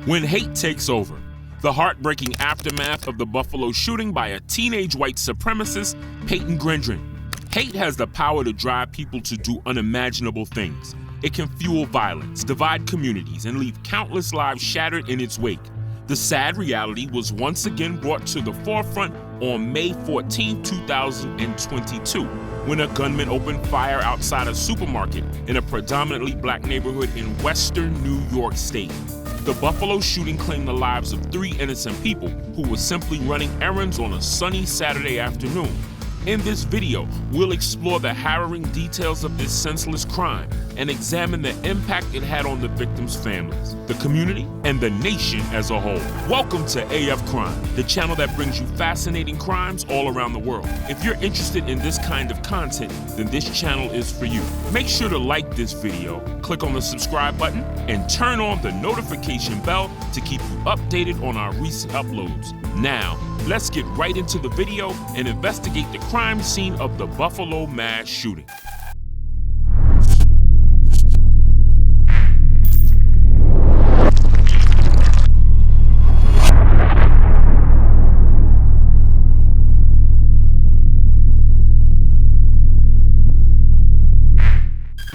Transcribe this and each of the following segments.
When hate takes over, the heartbreaking aftermath of the Buffalo shooting by a teenage white supremacist, Payton Grendron. Hate has the power to drive people to do unimaginable things. It can fuel violence, divide communities, and leave countless lives shattered in its wake. The sad reality was once again brought to the forefront on May 14, 2022, when a gunman opened fire outside a supermarket in a predominantly black neighborhood in western New York State. The Buffalo shooting claimed the lives of 3 innocent people who were simply running errands on a sunny Saturday afternoon. In this video, we'll explore the harrowing details of this senseless crime and examine the impact it had on the victims' families, the community, and the nation as a whole. Welcome to AF Crime, the channel that brings you fascinating crimes all around the world. If you're interested in this kind of content, then this channel is for you. Make sure to like this video, click on the subscribe button, and turn on the notification bell to keep you updated on our recent uploads. Now, let's get right into the video and investigate the crime scene of the Buffalo mass shooting.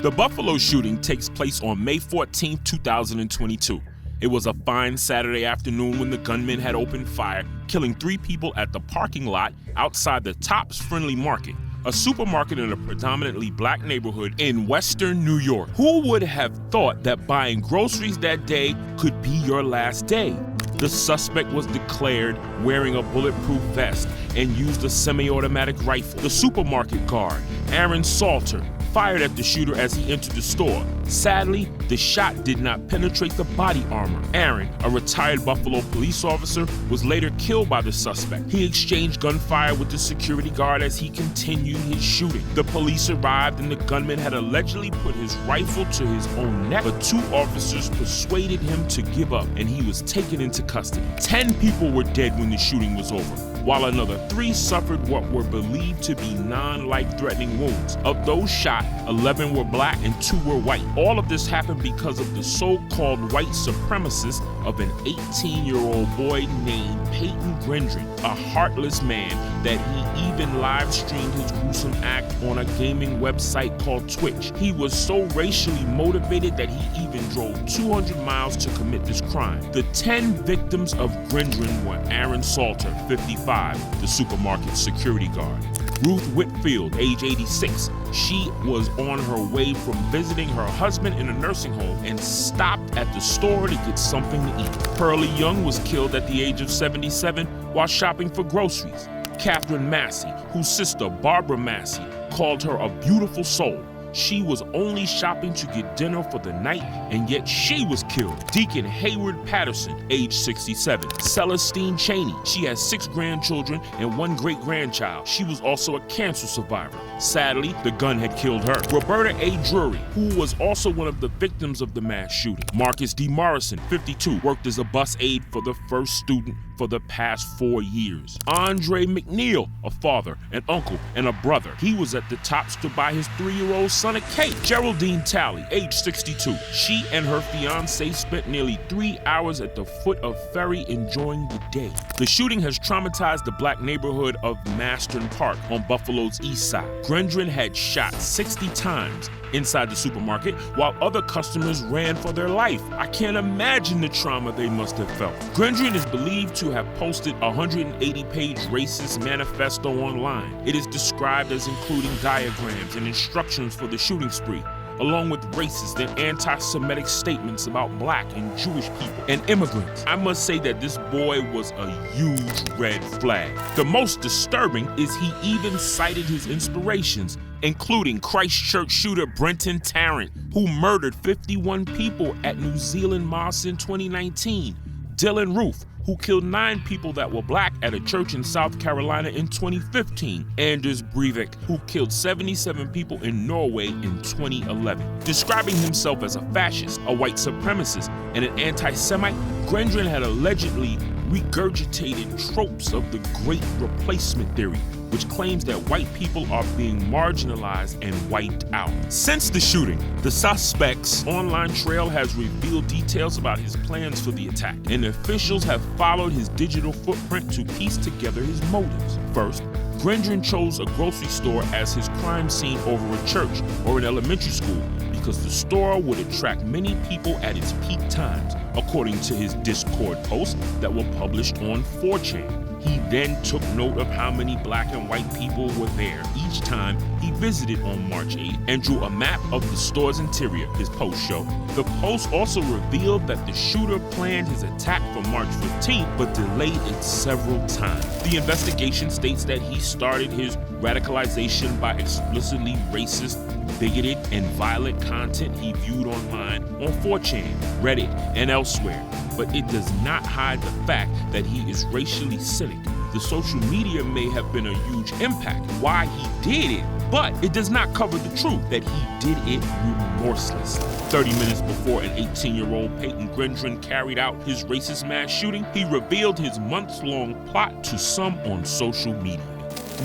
The Buffalo shooting takes place on May 14, 2022. It was a fine Saturday afternoon when the gunman had opened fire, killing 3 people at the parking lot outside the Tops Friendly Market, a supermarket in a predominantly black neighborhood in western New York. Who would have thought that buying groceries that day could be your last day? The suspect was declared wearing a bulletproof vest and used a semi-automatic rifle. The supermarket guard, Aaron Salter, fired at the shooter as he entered the store. Sadly, the shot did not penetrate the body armor. Aaron, a retired Buffalo police officer, was later killed by the suspect. He exchanged gunfire with the security guard as he continued his shooting. The police arrived and the gunman had allegedly put his rifle to his own neck, but 2 officers persuaded him to give up and he was taken into custody. 10 people were dead when the shooting was over, while another 3 suffered what were believed to be non-life-threatening wounds. Of those shot, 11 were black and 2 were white. All of this happened because of the so-called white supremacist of an 18-year-old boy named Payton Grendron, a heartless man that he even live-streamed his gruesome act on a gaming website called Twitch. He was so racially motivated that he even drove 200 miles to commit this crime. The 10 victims of Grendron were Aaron Salter, 55, the supermarket security guard; Ruth Whitfield, age 86. She was on her way from visiting her husband in a nursing home and stopped at the store to get something to eat. Pearlie Young was killed at the age of 77 while shopping for groceries. Catherine Massey, whose sister Barbara Massey called her a beautiful soul. She was only shopping to get dinner for the night, and yet she was killed. Deacon Hayward Patterson, age 67. Celestine Cheney, she has 6 grandchildren and 1 great-grandchild. She was also a cancer survivor. Sadly, the gun had killed her. Roberta A. Drury, who was also one of the victims of the mass shooting. Marcus D. Morrison, 52, worked as a bus aide for the first student for the past 4 years. Andre McNeil, a father, an uncle, and a brother. He was at the Tops to buy his 3-year-old son a cake. Geraldine Talley, age 62. She and her fiance spent nearly 3 hours at the foot of Ferry enjoying the day. The shooting has traumatized the black neighborhood of Maston Park on Buffalo's east side. Grendron had shot 60 times inside the supermarket while other customers ran for their life. I can't imagine the trauma they must have felt. Grendron is believed to have posted a 180-page racist manifesto online. It is described as including diagrams and instructions for the shooting spree, along with racist and anti-Semitic statements about black and Jewish people and immigrants. I must say that this boy was a huge red flag. The most disturbing is he even cited his inspirations, including Christchurch shooter Brenton Tarrant, who murdered 51 people at New Zealand Mosque in 2019, Dylan Roof, who killed 9 people that were black at a church in South Carolina in 2015, Anders Breivik, who killed 77 people in Norway in 2011. Describing himself as a fascist, a white supremacist, and an anti-Semite, Grendron had allegedly regurgitated tropes of the Great Replacement theory, which claims that white people are being marginalized and wiped out. Since the shooting, the suspect's online trail has revealed details about his plans for the attack, and officials have followed his digital footprint to piece together his motives. First, Grendron chose a grocery store as his crime scene over a church or an elementary school because the store would attract many people at its peak times, according to his Discord posts that were published on 4chan. He then took note of how many black and white people were there each time he visited on March 8 and drew a map of the store's interior, his posts show. The post also revealed that the shooter planned his attack for March 15th but delayed it several times. The investigation states that he started his radicalization by explicitly racist, bigoted, and violent content he viewed online on 4chan, Reddit, and elsewhere. But it does not hide the fact that he is racially cynic. The social media may have been a huge impact why he did it, but it does not cover the truth that he did it remorselessly. 30 minutes before an 18-year-old Payton Grendron carried out his racist mass shooting, he revealed his months-long plot to some on social media.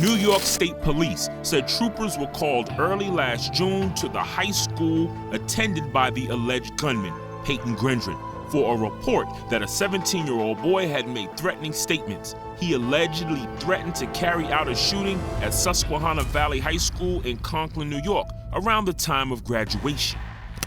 New York State Police said troopers were called early last June to the high school attended by the alleged gunman, Payton Grendron, for a report that a 17-year-old boy had made threatening statements. He allegedly threatened to carry out a shooting at Susquehanna Valley High School in Conklin, New York, around the time of graduation.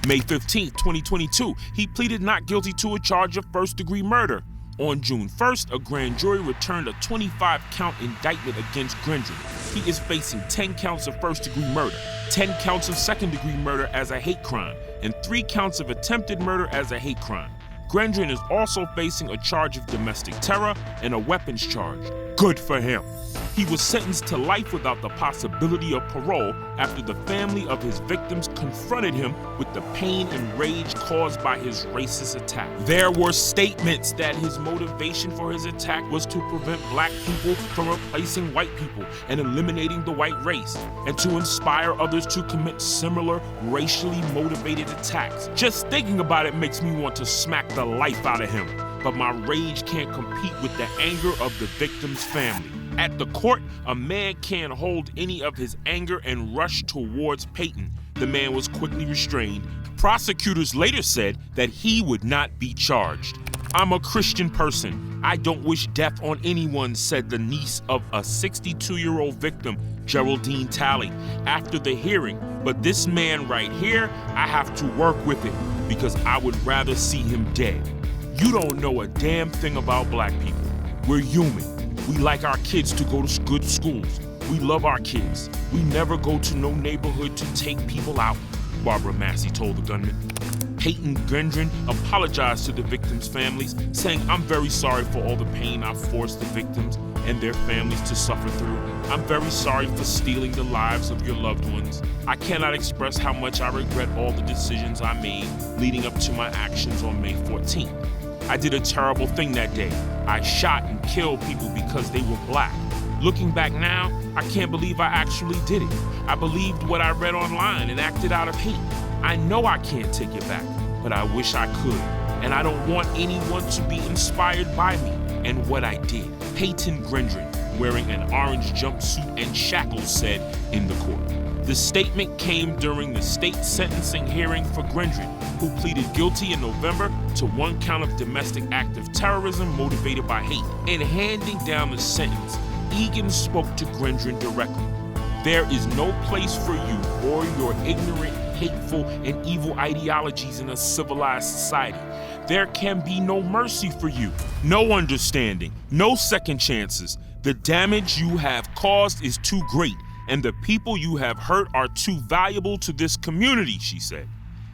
May 15, 2022, he pleaded not guilty to a charge of first-degree murder. On June 1st, a grand jury returned a 25-count indictment against Grendron. He is facing 10 counts of first-degree murder, 10 counts of second-degree murder as a hate crime, and 3 counts of attempted murder as a hate crime. Grendron is also facing a charge of domestic terror and a weapons charge. Good for him. He was sentenced to life without the possibility of parole after the family of his victims confronted him with the pain and rage caused by his racist attack. There were statements that his motivation for his attack was to prevent black people from replacing white people and eliminating the white race, and to inspire others to commit similar racially motivated attacks. Just thinking about it makes me want to smack the life out of him, but my rage can't compete with the anger of the victim's family. At the court, a man can't hold any of his anger and rushed towards Payton. The man was quickly restrained. Prosecutors later said that he would not be charged. "I'm a Christian person. I don't wish death on anyone," said the niece of a 62-year-old victim, Geraldine Talley, after the hearing. "But this man right here, I have to work with it because I would rather see him dead." You don't know a damn thing about black people. We're human. We like our kids to go to good schools. We love our kids. We never go to no neighborhood to take people out, Barbara Massey told the gunman. Payton Grendron apologized to the victims' families, saying, "I'm very sorry for all the pain I've forced the victims and their families to suffer through. I'm very sorry for stealing the lives of your loved ones. I cannot express how much I regret all the decisions I made leading up to my actions on May 14th. I did a terrible thing that day. I shot and killed people because they were black. Looking back now, I can't believe I actually did it. I believed what I read online and acted out of hate. I know I can't take it back, but I wish I could. And I don't want anyone to be inspired by me and what I did." Payton Grendron, wearing an orange jumpsuit and shackles, said in the court. The statement came during the state sentencing hearing for Grendron, who pleaded guilty in November to 1 count of domestic act of terrorism motivated by hate. In handing down the sentence, Egan spoke to Grendron directly. "There is no place for you or your ignorant, hateful, and evil ideologies in a civilized society. There can be no mercy for you, no understanding, no second chances. The damage you have caused is too great, and the people you have hurt are too valuable to this community," she said.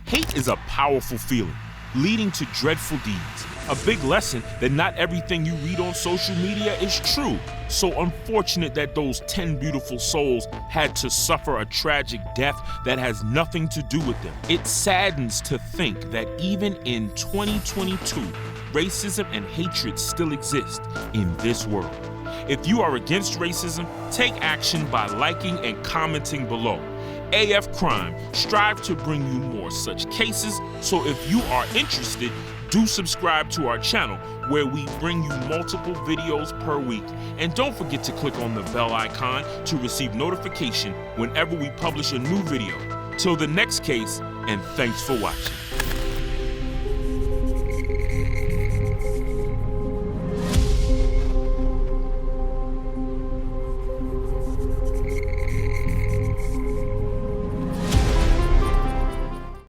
Hate is a powerful feeling, leading to dreadful deeds. A big lesson that not everything you read on social media is true. So unfortunate that those 10 beautiful souls had to suffer a tragic death that has nothing to do with them. It saddens to think that even in 2022, racism and hatred still exist in this world. If you are against racism, take action by liking and commenting below. AF Crime strive to bring you more such cases, so if you are interested, Do subscribe to our channel where we bring you multiple videos per week. And don't forget to click on the bell icon to receive notification whenever we publish a new video. Till the next case, and thanks for watching.